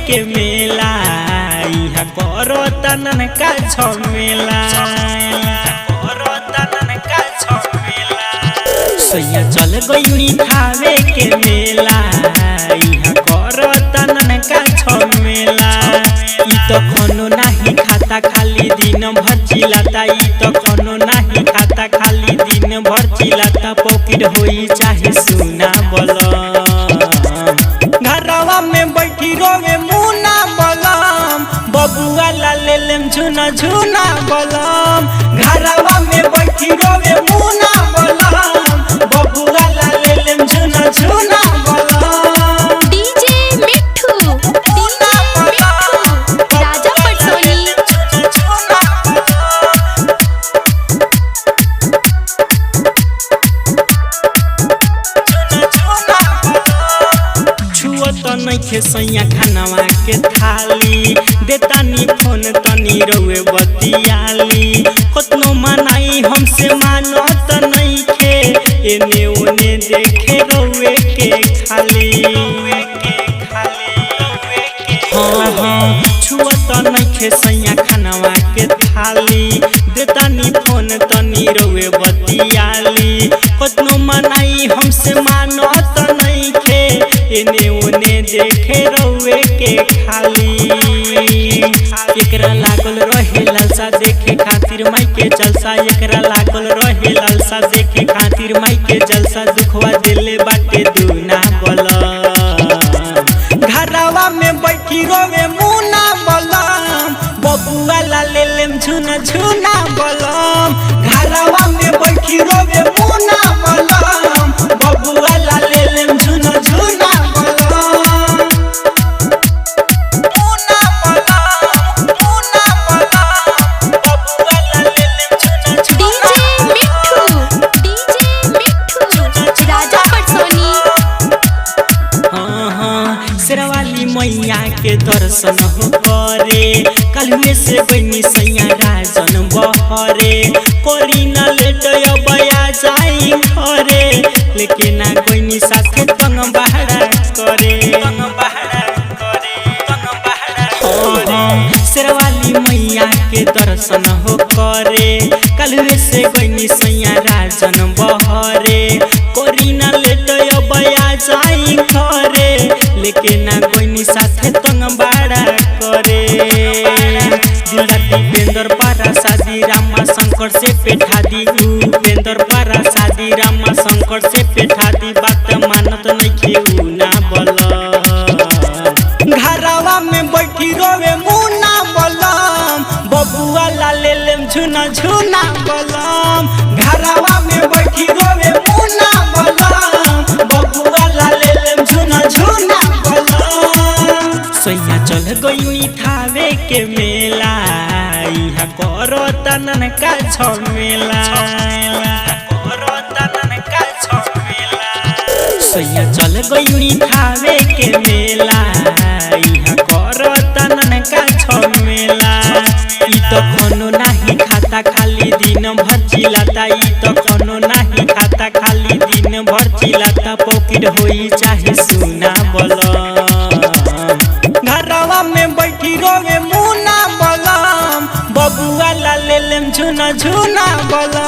के मेला इहा करो तनन का झमेला सैया चल गई खावे के मेला इहा करो तनन का झमेला ई तो कोनो नहीं खाता खाली दिन भर चिल्लाता ई तो कोनो नहीं खाता खाली दिन भर चिल्लाता पॉकेट होई चाहे सुना बलम घरवा में बैठी रोवे मुना बलम बबुआ ला ले लेम झुना झुना बलम घरवा में बैठी रोवे मुना बलम बबुआ ला ले लेम झुना झुना बलम डीजे मिठू राजा पटसोनी तो नइखे सैया खानावा के थाली देतानी फोन तनी रउए बतियाली कतनो मनाई हमसे मानो त नइखे एने ओने देखे रउए के खाली हाँ छुआ तो नइखे सैया खानावा के थाली देतानी फोन तनी रउए बतियाली कतनो मनाई हमसे मानो त नइखे एने ओने देखे रउए के खाली एकरा लागल रहे लालसा देखे खातिर माई के जलसा एकरा लागल रहे लालसा देखे खातिर माई के जलसा दुखवा दिले बाटे दूना बलम घरवा में बैठी रोवे मुना बलम बबुआ ला ले लेम झुना झुना बलम घरवा में बैठी रोवे मुना बलम बबुआ ला ले लेम झुना झुना शेरवाली मैया के दर्शन हो करे कलुए से बनी सैया राजन बहरे कोरी न लेट बया जाई घरे लेकिन ना कोई साथे तंग बहरा करे शेरवाली मैया के दर्शन हो करे कलुए से बनी सैया राजन बहरे कोरी न लेट बया जाई घरे लेकिन ना कोई साथे तंग बाड़ा करे दिलदार दीपेंद्र पारा शादी रामा शंकर से पेठा दी दीपेंद्र पारा शादी रामा शंकर से पेठा दी बात मानत नहीं केहू ना बलम घरवा में बैठी रोवे मुना बलम बबुआ ला ले लेम झुना झुना बलम घरवा में बैठी रोवे मुना बलम बबुआ ला ले लेम झुना झुना सैया चल गई थावे के मेला इहा करो तनन का झमेला सैया चल गई थावे के मेला इहा करो तनन का झमेला ई तो कोनो नहीं खाता खाली दिन भर चिल्लाता ई तो कोनो नहीं खाता खाली दिन भर चिल्लाता पॉकेट होई चाहे सुना बलम घरवा में बैठी रोवे मुना बलम बबुआ ला ले लेम झुना झुना बलम।